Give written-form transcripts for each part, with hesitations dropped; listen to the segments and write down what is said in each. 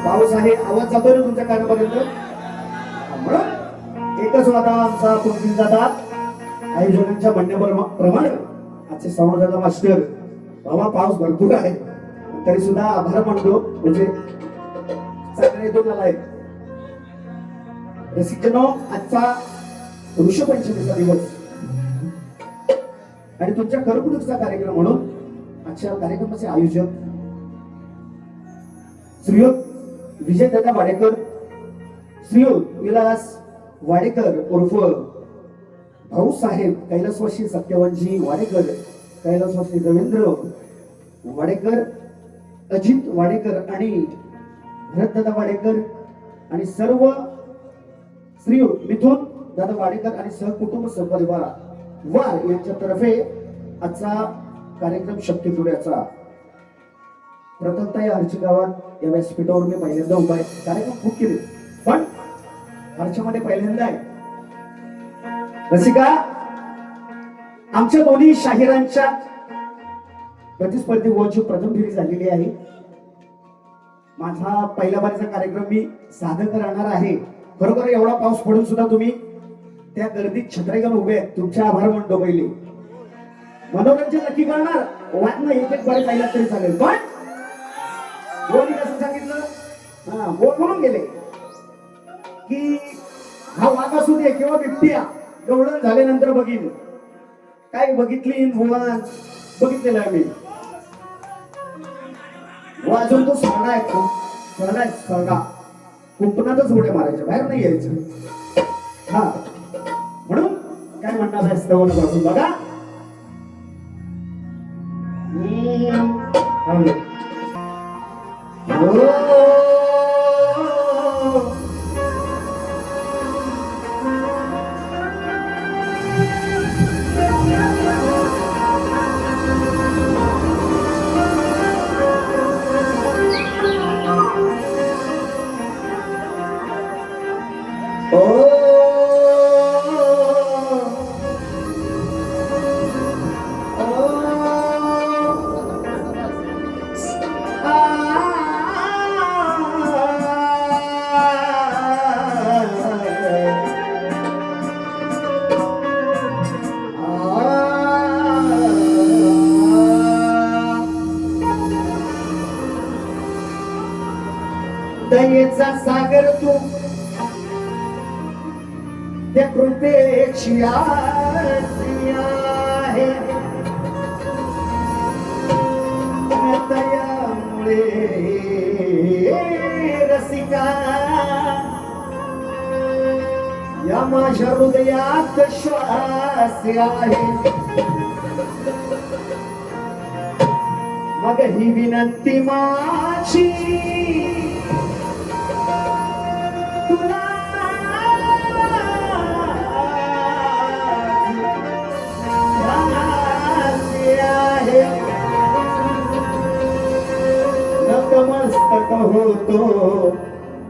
पाऊस आहे, आवाज जातोय ना तुमच्या कानापर्यंत. एकच वादा आमचा कुंडील जातात आयोजकांच्या म्हणण्याप्रमाणे आजचे संवर्धन मास्टर बाबा पाऊस भरपूर आहे तरी सुद्धा आभार मानतो. म्हणजे चांगले दोन आलाय रसिकजनो. आजचा ऋषपंचमीचा दिवस आणि तुमच्या करकुटुकचा कार्यक्रम म्हणून आजच्या कार्यक्रमाचे आयोजक श्रीयुत विजयदादा वाडेकर, श्रीयुत विलास वाडेकर उर्फ भाऊसाहेब कैलासवासी सत्यवंशी वाडेकर, कैलासवासी रवींद्र वाडेकर, अजित वाडेकर आणि भरतदादा वाडेकर आणि सर्व श्रीयुत मिथुन दादा वाडेकर आणि सहकुटुंब सहपरिवार वार यांच्यातर्फे आजचा कार्यक्रम शक्य जोड्याचा प्रथमतः या हर्ष गावात या व्यासपीठावर मी पहिल्यांदा उभा आहे. कार्यक्रम खूप केले पण हर्षमध्ये पहिल्यांदा आहे. रसिका, आमच्या दोन्ही शाहिरांच्या प्रतिस्पर्धी गोवाची प्रथम फेरी झालेली आहे. माझा पहिल्या बारीचा कार्यक्रम मी सादर राहणार आहे. खरोखर एवढा पाऊस पडून सुद्धा तुम्ही त्या गर्दीत छत्र्या घेऊन उभे आहेत, तुमचे आभार मानतो. पहिले मनोरंजन नक्की करणार, वाटणं एक एक बारी पाहिला तरी चालेल. पण कोणी कसं सांगितलं, बोलून गेले की हा वाघ असू दे किंवा बिबट्या गवळण झाल्यानंतर बघीन. काय बघितली बघितलेलं आहे मी. वाजून तो सरडा आहे, सरडा कुंपणातच उड्या मारायच्या, बाहेर नाही यायचं. हा म्हणून काय म्हणणार आहे स्तवन पासून बघा. दयेचा सागर तू त्या कृपेची आरती आहे. दयामुळे रसिका या माझ्या हृदयात श्वास आहे. मग ही विनंती माझी नतमस्तक होतो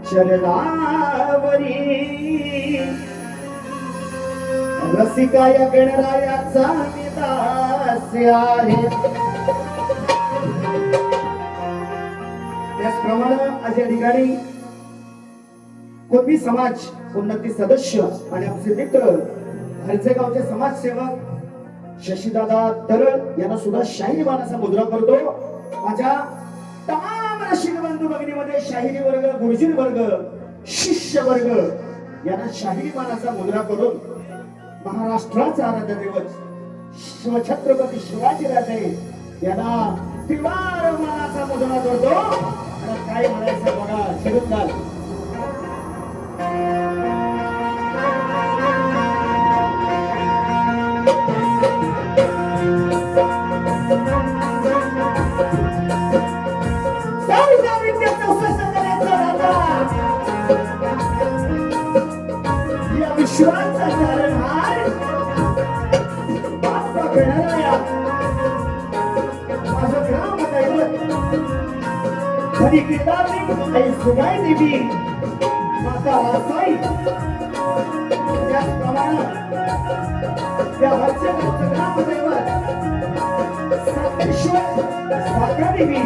चरणावरी. रसिका या गणरायाचा मी दास आहे. त्याचप्रमाणे आज या ठिकाणी कोबी समाज उन्नती सदस्य आणि आमचे मित्र हरचे गावचे समाजसेवक शशीदादा तरळ यांना सुद्धा शाहिरी मानाचा मुद्रा करतो. माझ्या तमाम रसिक बंधू भगिनीमध्ये शाहिरी वर्ग, गुरुजी वर्ग, शिष्य वर्ग यांना शाहिरी मानाचा मुद्रा करून महाराष्ट्राचा आराध्य दैवत छत्रपती शिवाजी राजे यांना त्रिवार मानाचा मुद्रा करतो. काय म्हणायचं बघा, शिरुंदार विश्वाचा तारणहार बाप्पा गणराया माझं ग्राम दैवत खरी केदारनी आई सुगाई देवी माता वासाई त्याचप्रमाणे त्या हर्षगावचं ग्राम दैवत सातेश्वर साका देवी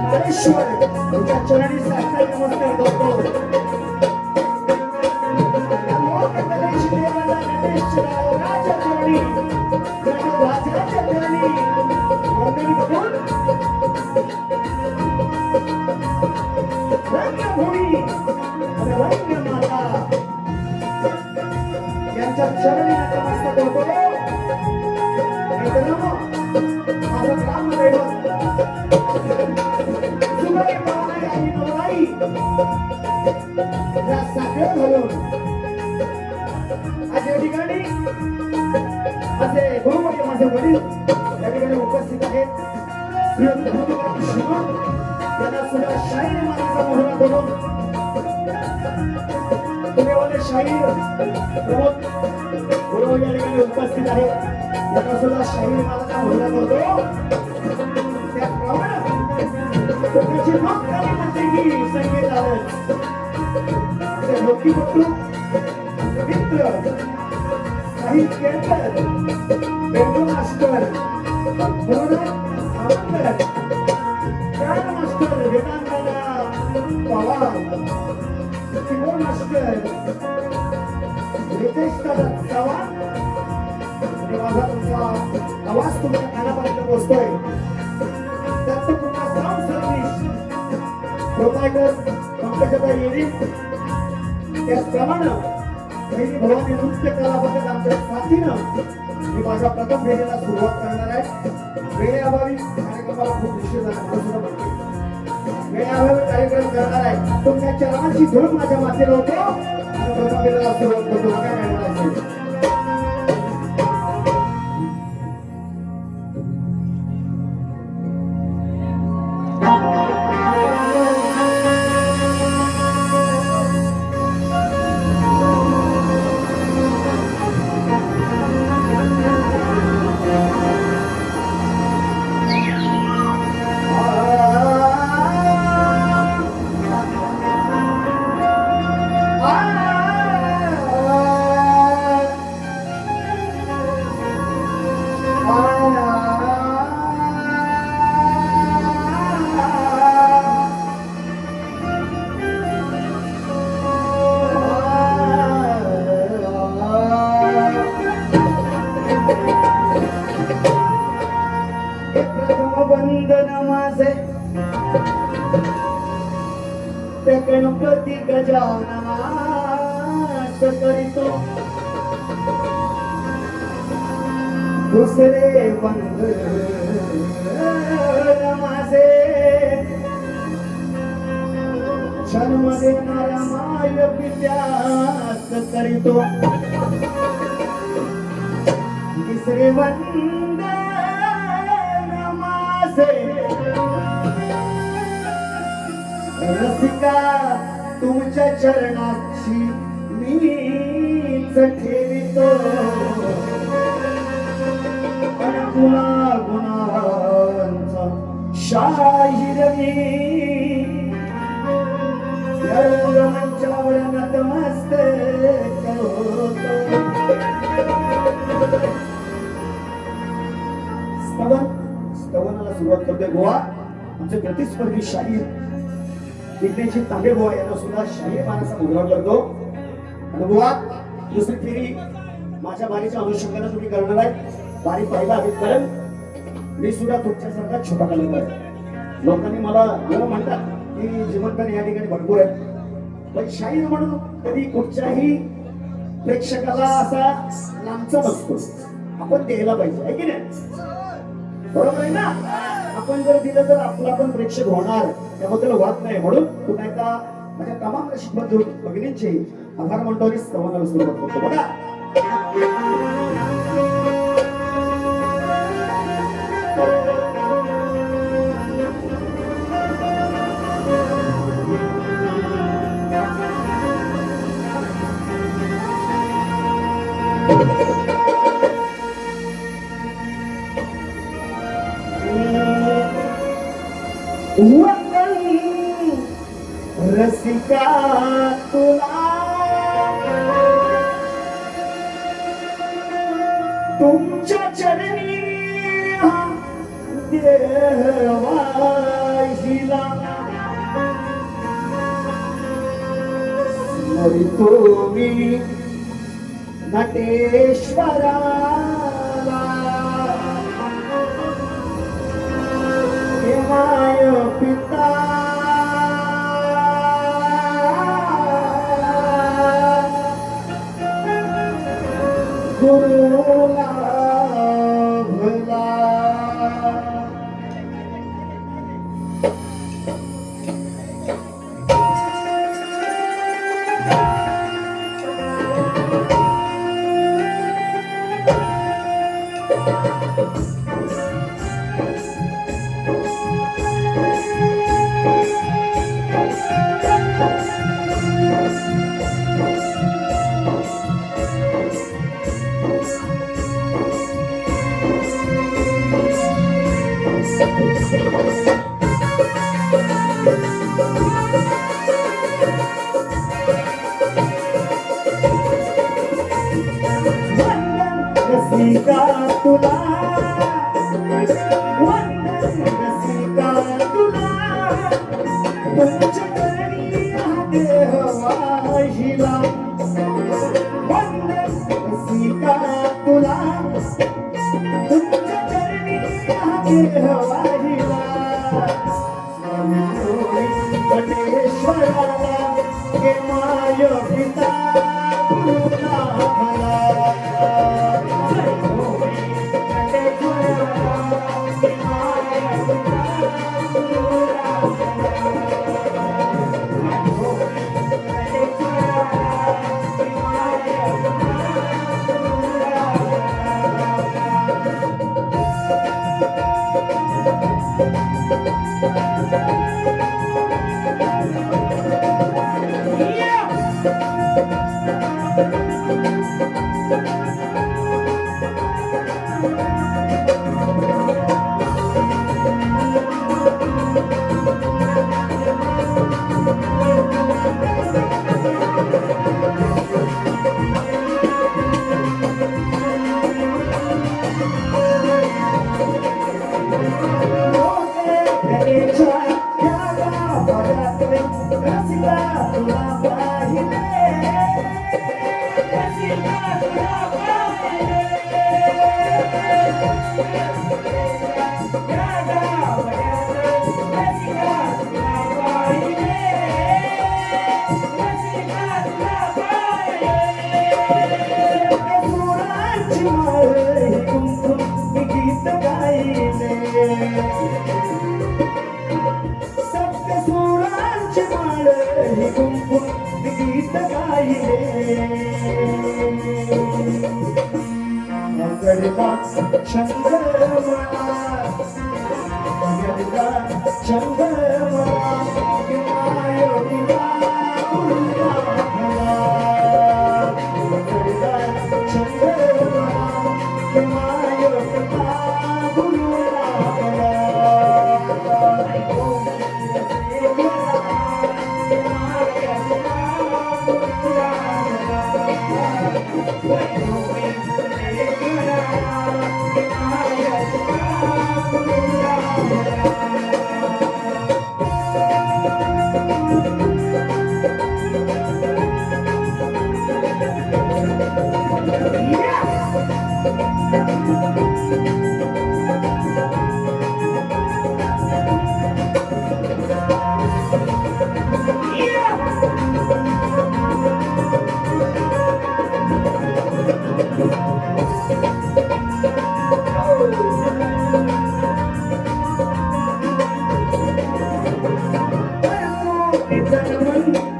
नारेश्वर तुझ्या चरणी साष्टांग नमस्कार करतो. यांच्या चरणी नमस्कार करतो. माझं ग्राम दैवत सुगाई बाबाई आणि नवराई या साखर घालून आज या ठिकाणी माझे गुरुवर्य माझे वडील या ठिकाणी उपस्थित आहेत. त्यांना सुद्धा शाहीर मानाचा मोहरा बनवून पुणेवाले शाहीर प्रमोद गुरुवर्य या ठिकाणी उपस्थित आहेत. त्यांना सुद्धा शाहीर मानाचा मोहरा करतो. त्याप्रमाणे त्याची लोककाली म्हणते की संगीत आलं ते लोकीपट्टू मित्र साहित्यकार बेंडू मास्टर मास्टर वेदांताला पवार किमोर मास्टर रितेश दादा चव्हाण आणि माझा तुमचा आवाज तुमच्या कानापर्यंत पोहोचतोय. दत्तपूर्णा साऊंड सर्व्हिस प्रोपायटर पंकजाताई येरी त्याचप्रमाणे पहिली भवानी नृत्य कलापथक आमच्या साथीनं मी माझ्या प्रथम फेरीला सुरुवात करणार आहे. वेळेअभावी कार्यक्रमाला खूप उशीर झाला वेळेअभावी कार्यक्रम करणार आहे. तुमच्या चरणाची धूळ माझ्या माथेला होतो आणि प्रथम फेरीला सुरुवात करतो. काय म्हणायचं गणपती गजाननास करीतो दुसरे वंदन माझे जन्म देणाऱ्या माय पित्यास करीतो तिसरे वंदन माझे रसिका तुमच्या चरणाची मीच ठेवितो पण गुणा गुणांचा शाहीर मी मंचावर नतमस्तक होतो. स्तवनाला सुरुवात करतोय गोवा आमचे प्रतिस्पर्धी शाहीर विज्ञानची तांबे बुवा यांना सुद्धा शाहीर मानाचा मुद्रा करतो. आणि बुवा दुसरी फेरी माझ्या बारीच्या अनुषंगाने तुम्ही करणार आहे. बारी पहिला हवी कारण मी सुद्धा तुमच्यासारखा छोटा कलाकार आहे. लोकांनी मला एवढं म्हणतात की जीवनपण या ठिकाणी भरपूर आहे पण शाहीर म्हणून कधी कुठच्याही प्रेक्षकाला असा लांबचा नसतो. आपण द्यायला पाहिजे आहे की नाही? बरोबर आहे ना? आपण जर दिलं तर आपला पण प्रेक्षक होणार त्याबद्दल वाद नाही. म्हणून पुन्हा एकदा माझ्या तमाम रसिक भगिनींचे आभार म्हणतो आणि स्तवनाला सुरुवात करतो. बघा वंदन रसिका तुला तुमच्या चरणी देवाहिला स्मरितो मी नटेश्वराला हे माय पिता गुरुला भला रसिका तुला वंदन रसिका तुला तुमच्या चरणी देह वाहिला वंदन रसिका तुला तुमच्या चरणी देह वाहिला गणेश्वराला हे माय पिता गुरुला भला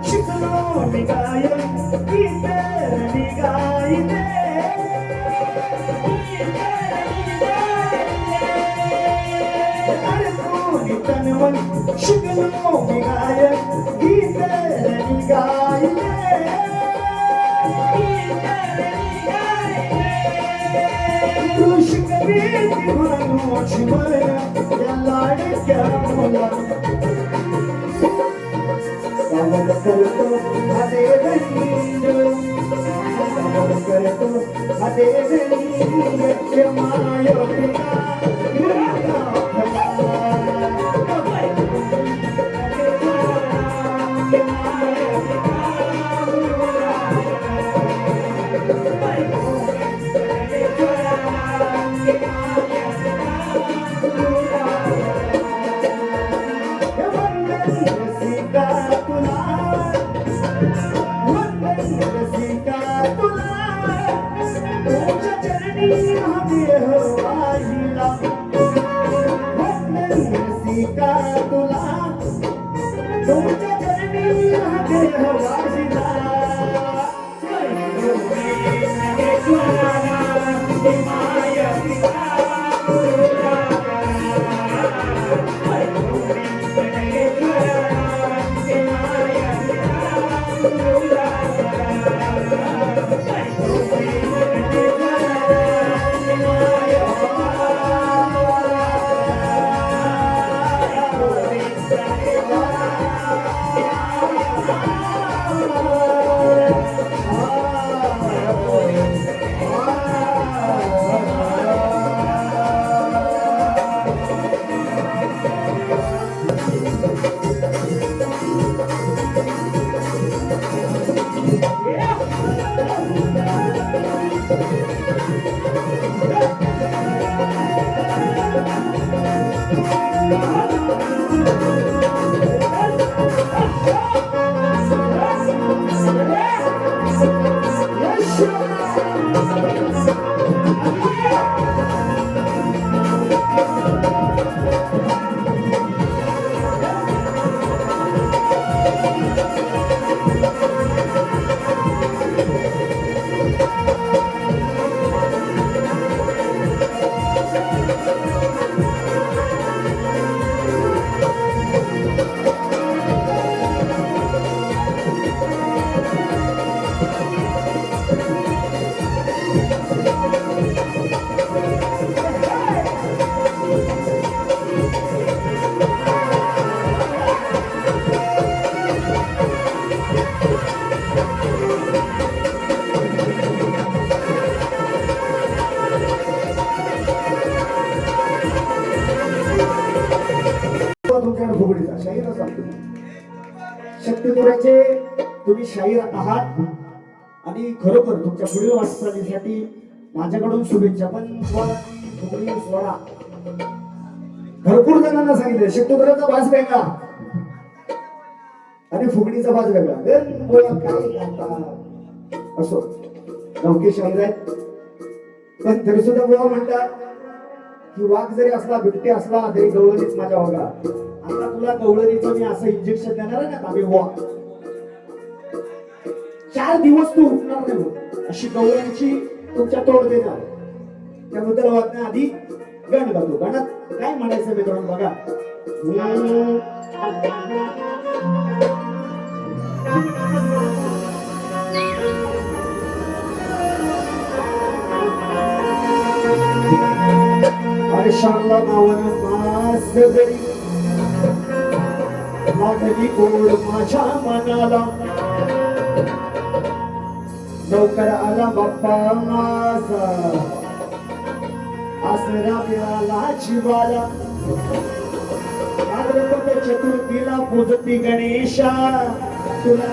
Shikano या लाडक्या मुला पावन करतो हाते गंड पावन करतो हाते गंड माय फुगडीचा शाहीर सांगतो शक्तिपुराचे तुम्ही शाहीर आहात आणि खरोखर तुमच्या पुढील वाटचालीसाठी माझ्याकडून शुभेच्छा. पण फुगडी सोडा भरपूर जणांना सांगितलं शक्तिपुराचा बाज वेगळा आणि फुगडीचा बाज वेगळा. असो नौके शाहीर आहेत पण तरी सुद्धा बुवा म्हणतात की वाघ जरी असला बिबटे असला तरी गवळणीच माझ्या वागा. आता तुला गवळणीचं मी असं इंजेक्शन देणार आहे ना आम्ही वा 4 दिवस तू उठणार नाही अशी गवळणीची तुमच्या तोड देणार. त्याबद्दल वागण्याआधी गाणं गातो. गाण्यात काय म्हणायचं मित्रांनो बघा. अरे शारदा नावानं मास जरी लागली गोड माझ्या मनाला लवकर आला बाप्पा माझा आसरा मिळाला जीवाला. भाद्रपद चतुर्थीला पूजती गणेशा तुला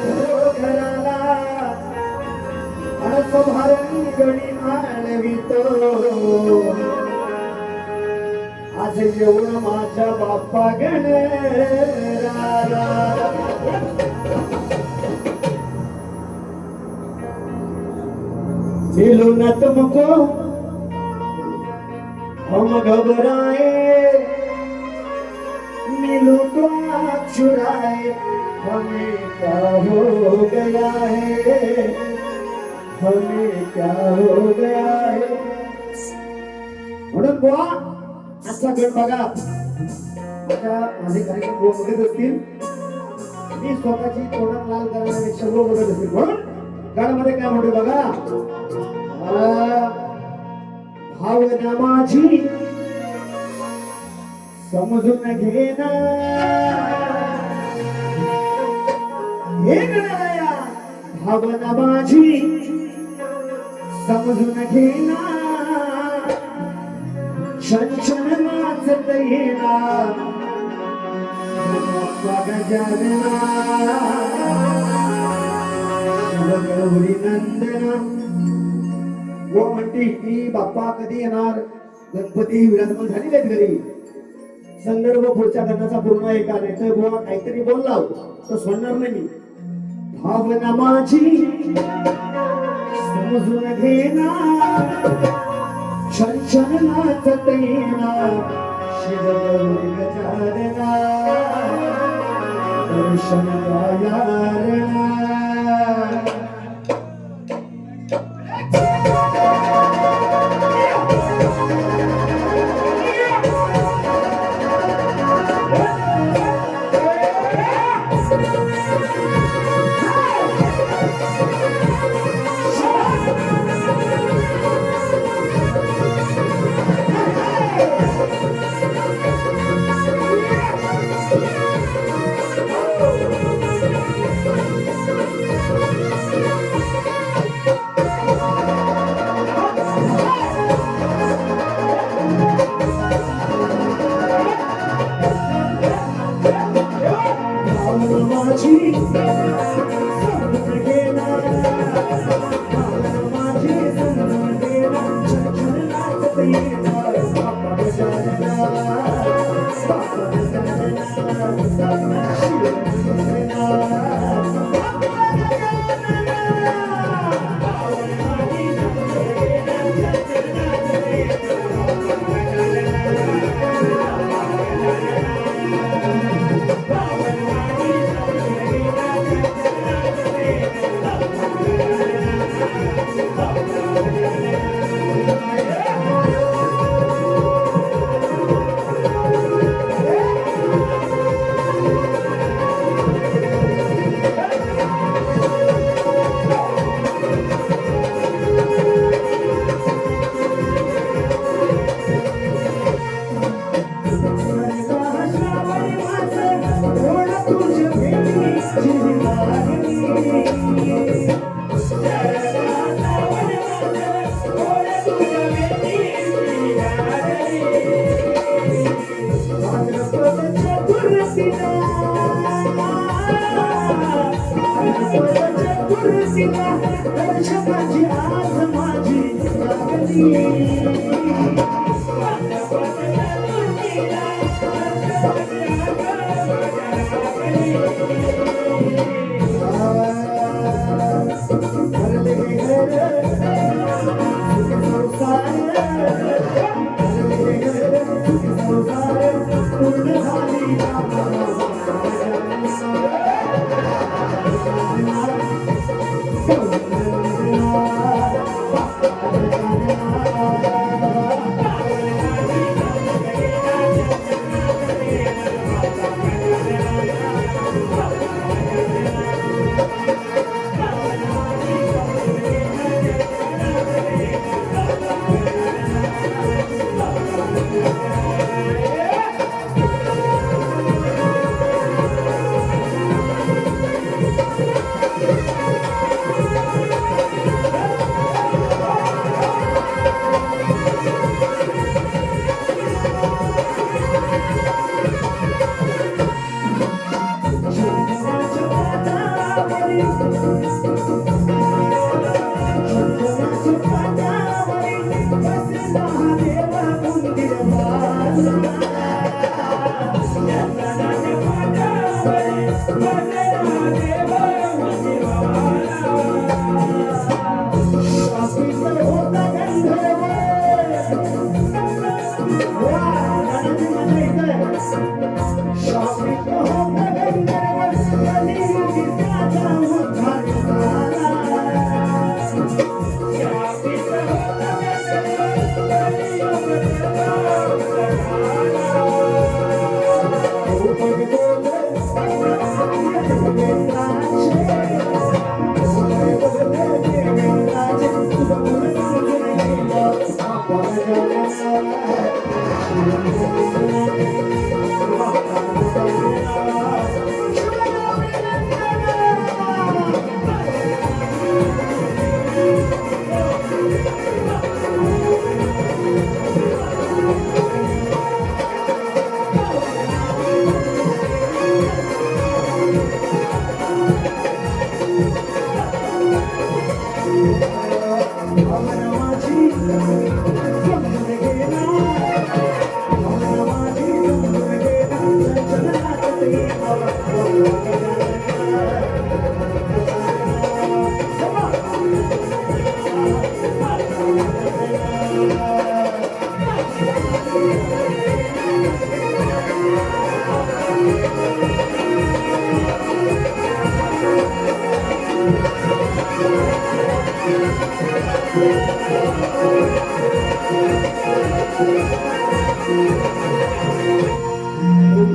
घराला अनस भारण गणी मानवितो आज येऊन माझ्या बाप्पा गणराला. मिलो न तुमको हम घबराए मिलो तो आप चुराए हमें क्या हो गया है हमें क्या हो गया है. म्हणून बुवा आजचा गण बघा माझे कार्यक्रम बघत असतील मी स्वतःची तोंडात लाल करण्यापेक्षा बघत असतील म्हणून गाण्यामध्ये काय म्हणतो बघा. भावना माझी समजून घेना हे गणराया भावना माझी समजून घेना छन नाचत येना गजानना गौरी नंदना व म्हणते की बाप्पा कधी येणार गणपती विराजमान झालेले आहेत घरी संदर्भ पुढच्या गाण्याचा पूर्ण ऐका नाही तर बुवा काहीतरी बोलला तर सोडणार नाही मी भावना माझी समजून घेना छन छन नाचत येना शिव गौरी गजानना दर्शन द्वायारणा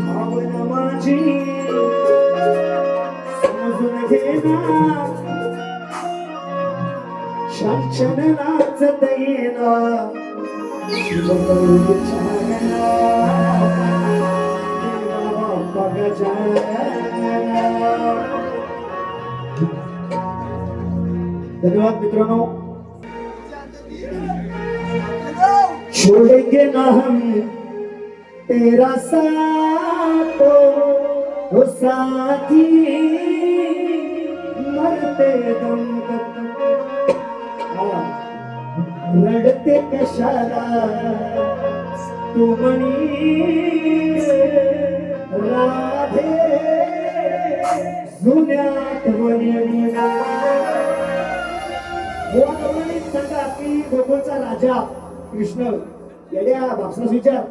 भावना माझी समजून घेना शांचन नाचत येना धन्यवाद मित्रांनो. छोड़ेंगे ना हम तेरा साथ हो साथी मरते दम तक. रडते कशाला तू म्हणी राधे जुन्या आठवणी. सांगा की गोकुळचा राजा कृष्ण येड्या बापसास विचार.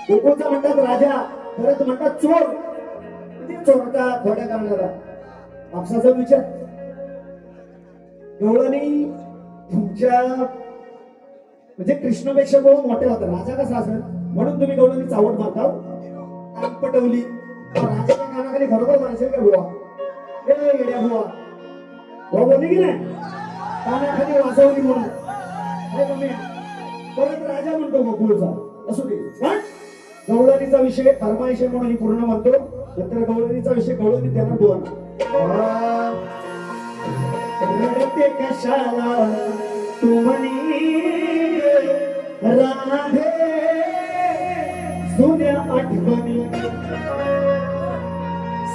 गोकुळचा म्हणतात राजा, परत म्हणतात चोर. चोरटा थोड्या करणारा बापसाचा विचार. गवळणी तुमच्या म्हणजे कृष्णापेक्षा बहुत मोठे होता. राजा कसा असेल म्हणून तुम्ही गवळणी चावट मारता. कान पटवली राजाच्या कानाखाली खरोखर म्हणायचं का बुवा, ए येड्या बुवा बुवा बोलली की नाही, कानाखाली वाजवली म्हणून. परत राजा म्हणतो गोकुळचा. असू दे, पण गवळणीचा विषय फरमाईश म्हणून पूर्ण म्हणतो. नंतर गवळणीचा विषय गवळणी त्यांना बोला. रडते कशाला तू म्हणी राधे जुन्या आठवणी.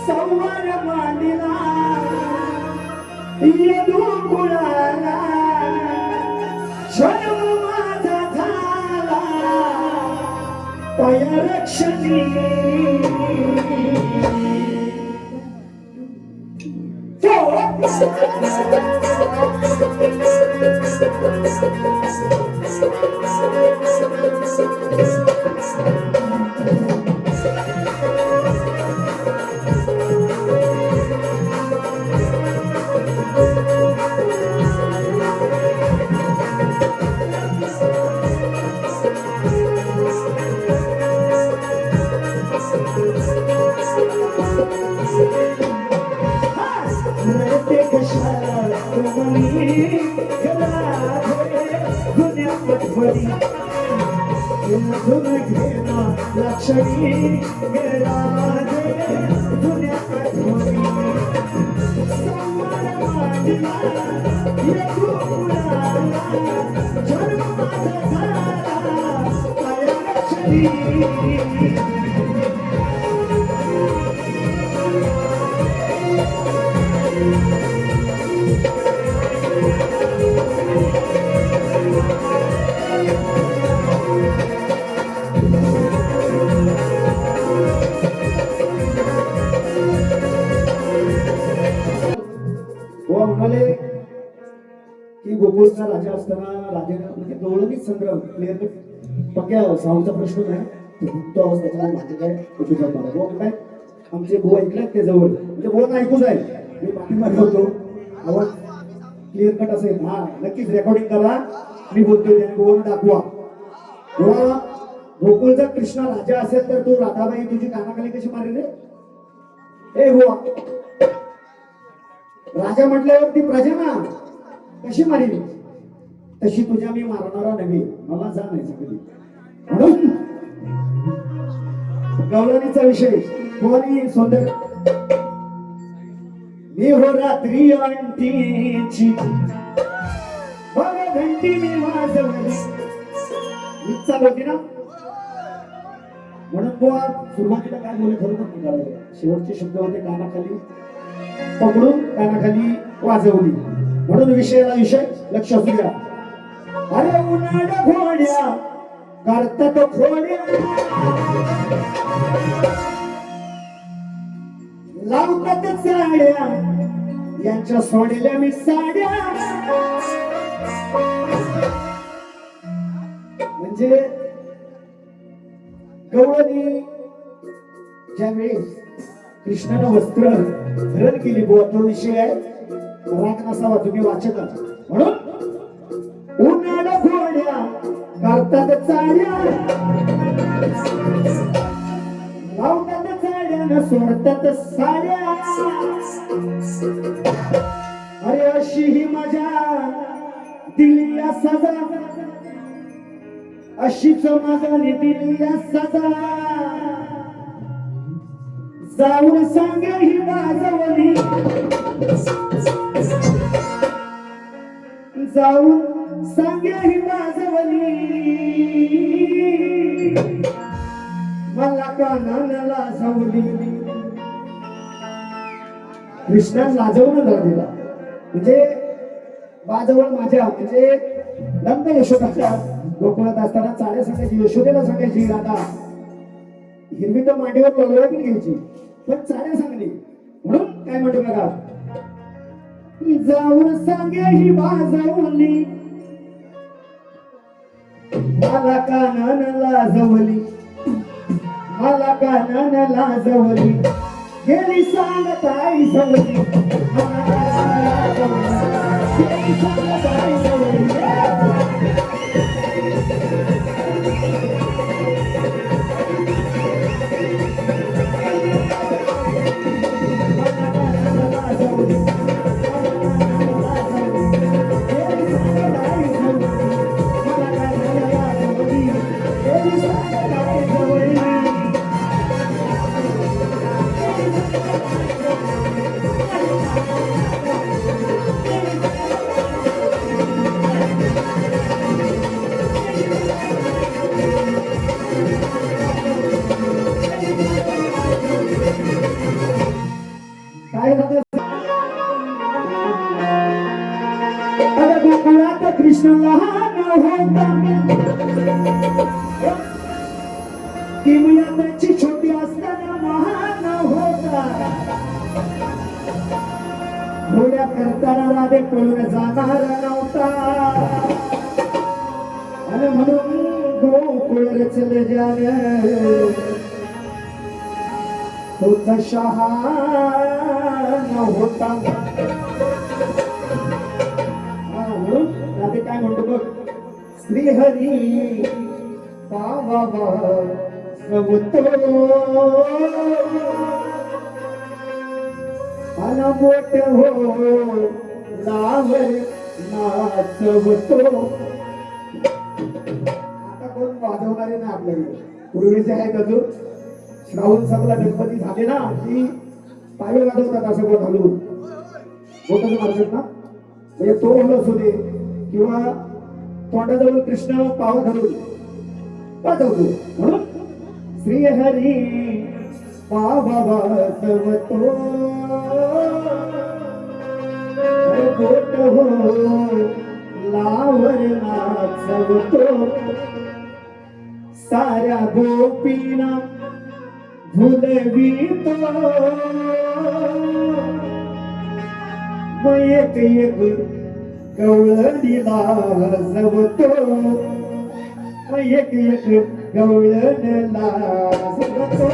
संवार मांडला येदू कुळाला जन्म माझा झाला पाया रक्षणी. लक्ष्मी मेरा दुनिया म्हणाले की गोकुळचा राजा असताना राजाने म्हणजे गवळणीच संग्राम क्लिअर पक्या साऊंडचा प्रश्न नाही. तो आवाज त्याच्यामध्ये माहिती काय तुझ्या मला काय आमचे भाऊ ऐकले ते जवळ म्हणजे बोलणं ऐकू जाईल. मी पाठीमागे होतो, आवाज क्लिअर कट असेल. हा नक्कीच रेकॉर्डिंग करा. मी बोलतोय त्याने बोलणं दाखवा. गोवा गोकुळचा कृष्ण राजा असेल तर तू राधाबाई तुझी कानाखाली कशी मारली रे? ए गोवा राजा म्हटल्यावर ती प्रजा ना कशी मारली? तशी तुझ्या मी मारणारा नव्हे, मला जाणायचं कधी. म्हणून गवळणीचा विषय कोणी सुंदर मी हो रात्री अंटीची बघा घंटी मी वाजवली हीच चालू होती ना. म्हणून बुवा सुरुवातीला काय बोलले खरं तर निघाले, शेवटचे शब्द होते कानाखाली पकडून कानाखाली वाजवली. म्हणून विषयाला विषय लक्ष असू द्या. अरे उन्हाळ्या घोड्या करतात खोड्या लावतात साड्या यांच्या सोडल्या मी साड्या. म्हणजे गवळणी ज्यावेळेस कृष्णानं वस्त्र धारण केली बुवा तो विषय आहे. राग नसावा, तुम्ही वाचत आहात. म्हणून उन्हाळ्या घोड्या करतात चाड्या लावतात चाड्या सोडतात साड्या. अरे अशी ही मजा दिली या सजा, अशीच मजा दिली या सजा. जाऊन सांग ही वाजवली, जाऊन सांग ही वाजवली. मला कानाला लाजवली. कृष्णा लाजवून दिला. म्हणजे बाजवळ माझ्या म्हणजे नंद यशोदाच्या गोकुळात असताना चाड्या सांगायची, यशोदेला सांगायची राधा हिरवी तर मांडीवर तलवार पण घ्यायची, पण चाड्या सांगली. म्हणून काय म्हणतो बघा, जाऊन सांगे ही बाजवली मला कानानं लाजवली, मला कानानं लाजवली. गेली सांगत आई सवली, मला कानानं लाजवली. गेली सांगत आई सवली. कृष्ण लहान होता किमया त्याची छोटी असताना महान होता. घोड्या करताना राधे पळून जाणार नव्हता. आणि म्हणून गोकुळ रचले जाणे तोचा शहाण होता. राधे काय म्हणतो बघ, श्री हरी पावा सवतो अनमोट हो लावर नाचवतो. आता कोण वाजवणारे ना आपल्याकडे, पूर्वीचे आहेत अजून. श्रावण सगळा गणपती झाले ना की पाय वाजवतात असं बोट घालून, बोटच मारतात ना. म्हणजे तो हल असू दे किंवा तोंडाजवळ कृष्ण पाव धरून वाजवतो. म्हणून श्री हरी पावा वाजवतो बोट हो लावर नाचवतो. साऱ्या गोपीना भुलवितो एक एक गवळणीला लाजवतो. एक एक गवळणीला लाजवतो.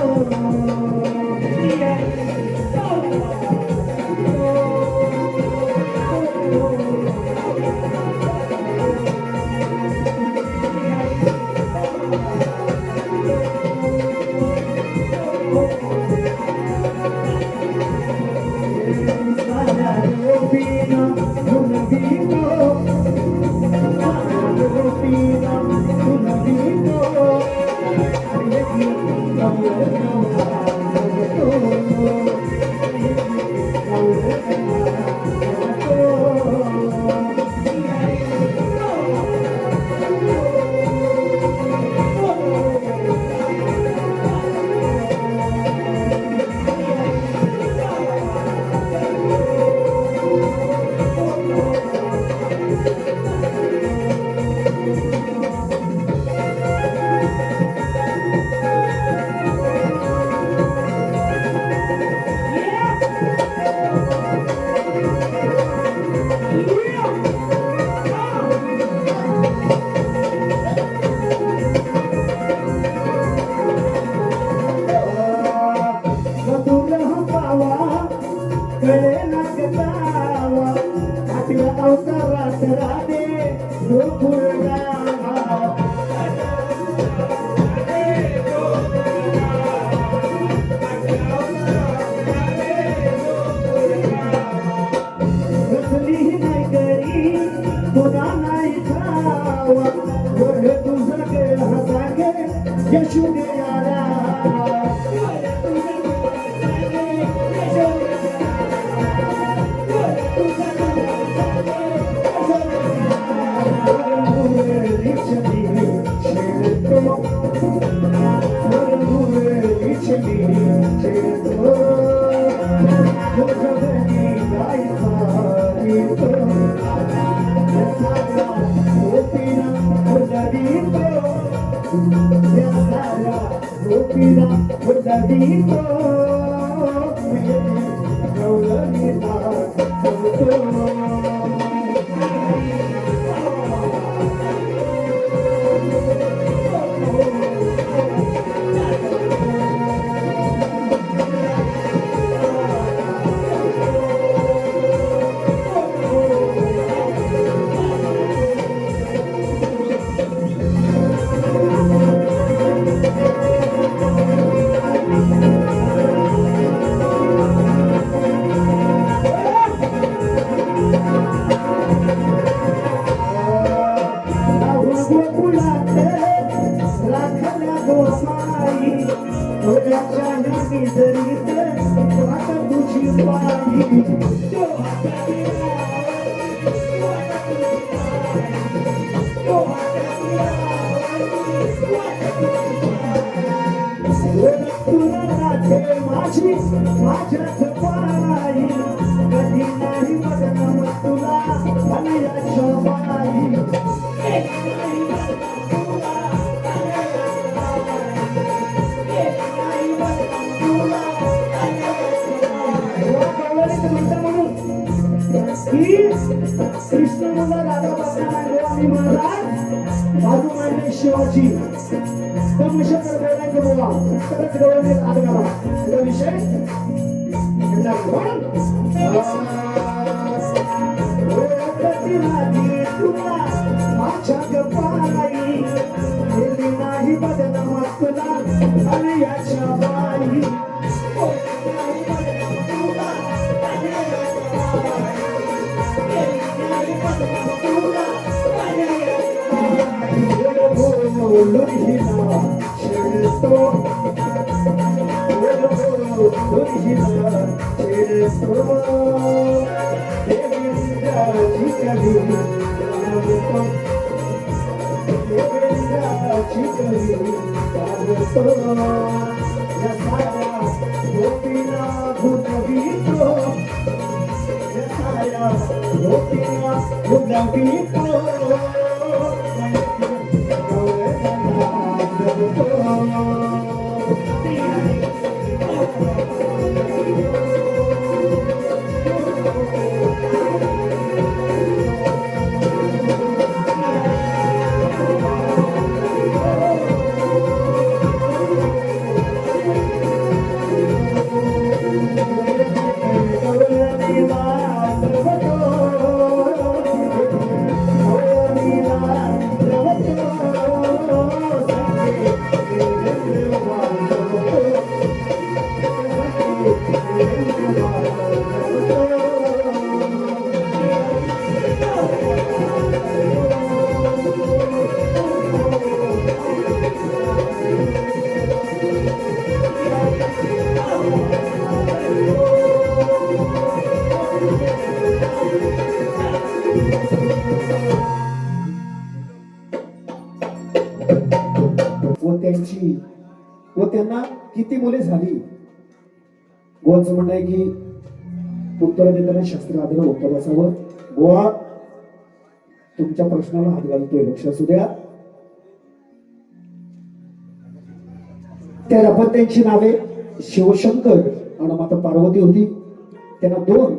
वर तुझं गेला हसागे यशोदेयाला कृष्ण मुला राधा बाजू मांडले शिवाजी तमाशा कर बोलायचं बोला तरच गवळणीत हात घाला हा विषय माझ्या गप्पाई नाही बदनाम तुला आणि याच्या बाई व त्यांना किती मुले झाली. गोवाचं म्हणणं आहे की उत्तर देताना शास्त्र आधार उत्तर असावं. गोवा तुमच्या प्रश्नाला हात घालतोय, लक्ष असू द्या. त्या दाम्पत्यांची नावे शिवशंकर आणि माता पार्वती होती. त्यांना 2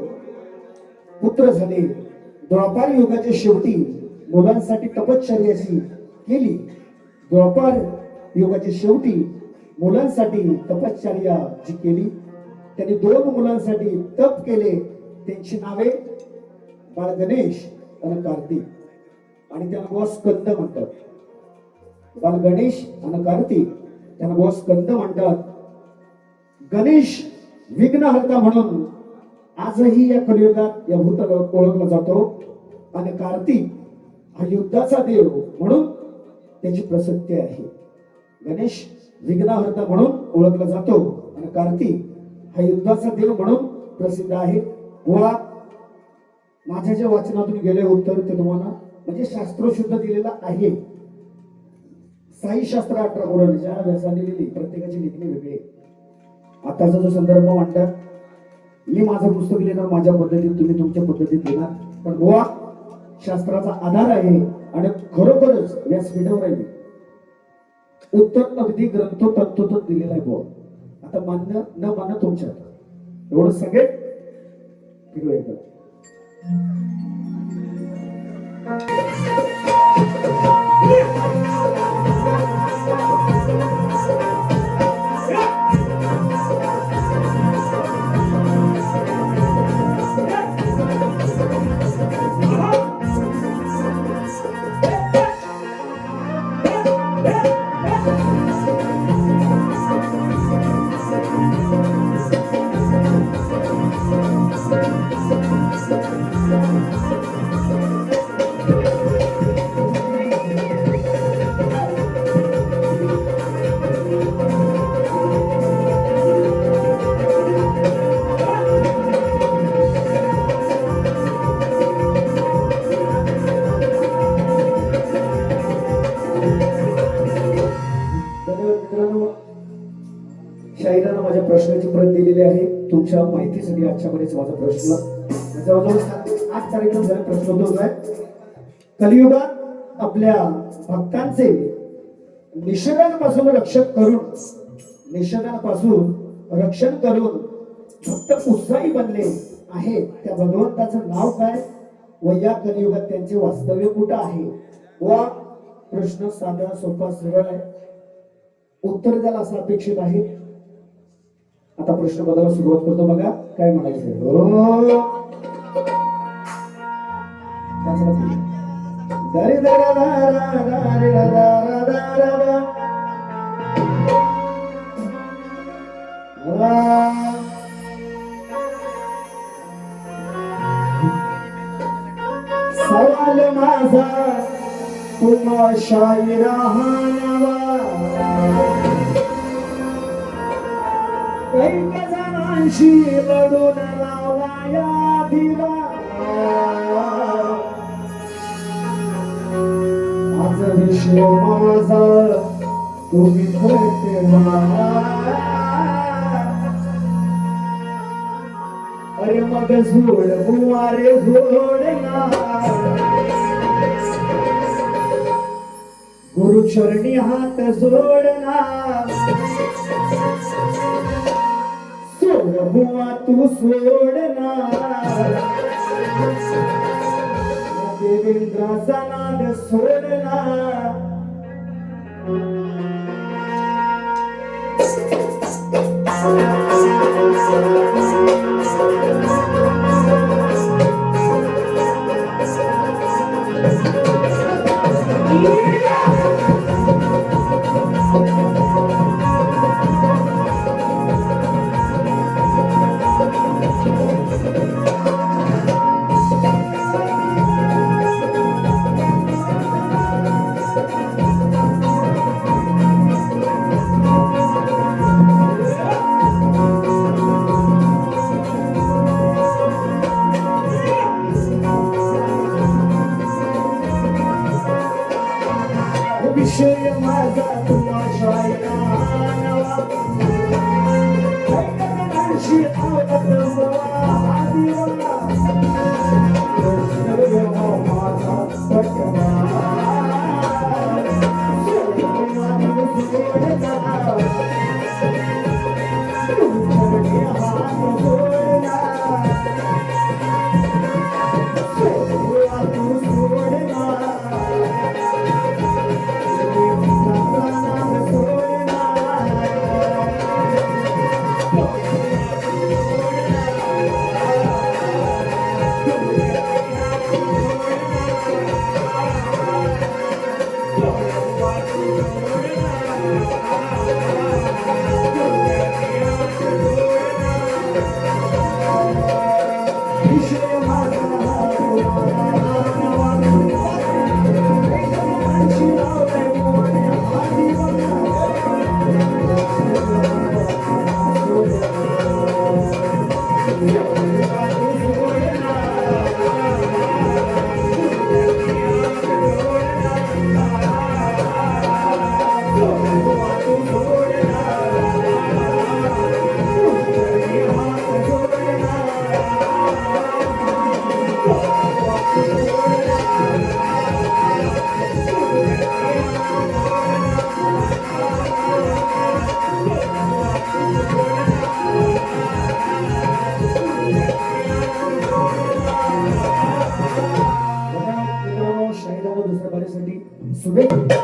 पुत्र झाले. द्वापार युगाच्या शेवटी मुलांसाठी तपश्चर्याची केली. द्वापार युगाच्या शेवटी मुलांसाठी तपश्चर्या जी केली, त्यांनी 2 मुलांसाठी तप केले. त्यांची नावे बाळ गणेश आणि कार्तिक, आणि त्यांना बुवा स्कंद म्हणतात. बाळ गणेश आणि कार्तिक त्यांना बुवा स्कंद म्हणतात. गणेश विघ्नहर्ता म्हणून आजही या कलियुगात या भूतलावर ओळखला जातो, आणि कार्तिक हा युद्धाचा देव म्हणून याची प्रसिद्धी आहे. गणेश विघ्नहर्ता म्हणून ओळखला जातो आणि कार्तिक हा युद्धाचा देव म्हणून प्रसिद्ध आहे. गोवा माझ्या ज्या वाचनातून गेले उत्तर ते तुम्हाला म्हणजे शास्त्रशुद्ध दिलेला आहे. साई शास्त्र 18 पुराणाच्या व्यासाने लिहिली, प्रत्येकाची लेखणी वेगळी आहे. आताचा जो संदर्भ मांडतात मी माझं पुस्तक लिहिणार माझ्या पद्धतीत, तुम्ही तुमच्या पद्धतीत लिहिणार, पण गोवा शास्त्राचा आधार आहे आणि खरोखरच व्यासपीठावर आहे. उत्तर अगदी ग्रंथो तत्वतच दिलेला आहे गोवा. आता मान्य न मान्य तुमच्यात एवढं सगळे फिरू एकदा. शाहिरानं माझ्या प्रश्नाची प्रत दिलेली आहे. तुमच्या माहितीसाठी आजच्यापर्यंत माझा प्रश्न जवळजवळ 8 कार्यक्रम झाले. प्रश्नोत्तर आहे. कलियुगात आपल्या भक्तांचे निषेधांपासून रक्षण करून भक्त उत्साही बनले आहे. त्या भगवंताचं नाव काय व या कलियुगात त्यांचे वास्तव्य कुठं आहे? वा प्रश्न साधा सोपा सरळ आहे. उत्तर द्यायला असं अपेक्षित आहे. आता प्रश्न बघायला सुरुवात करतो. बघा काय म्हणायचंय. सवाल माझा तुम्हा शायरा कैक जणांशी लढून लावाया दिला. आज विषय माझा तुम्ही कळते अरे मग झोड बुवारे झोडना गुरुचरणी हात जोडना. बुवा तू सोडना देवेंद्राचा नाद सोडना. विषय माझा तुम्हा शायरा कैकजणांशी आवडत विषय शुभेच्छा.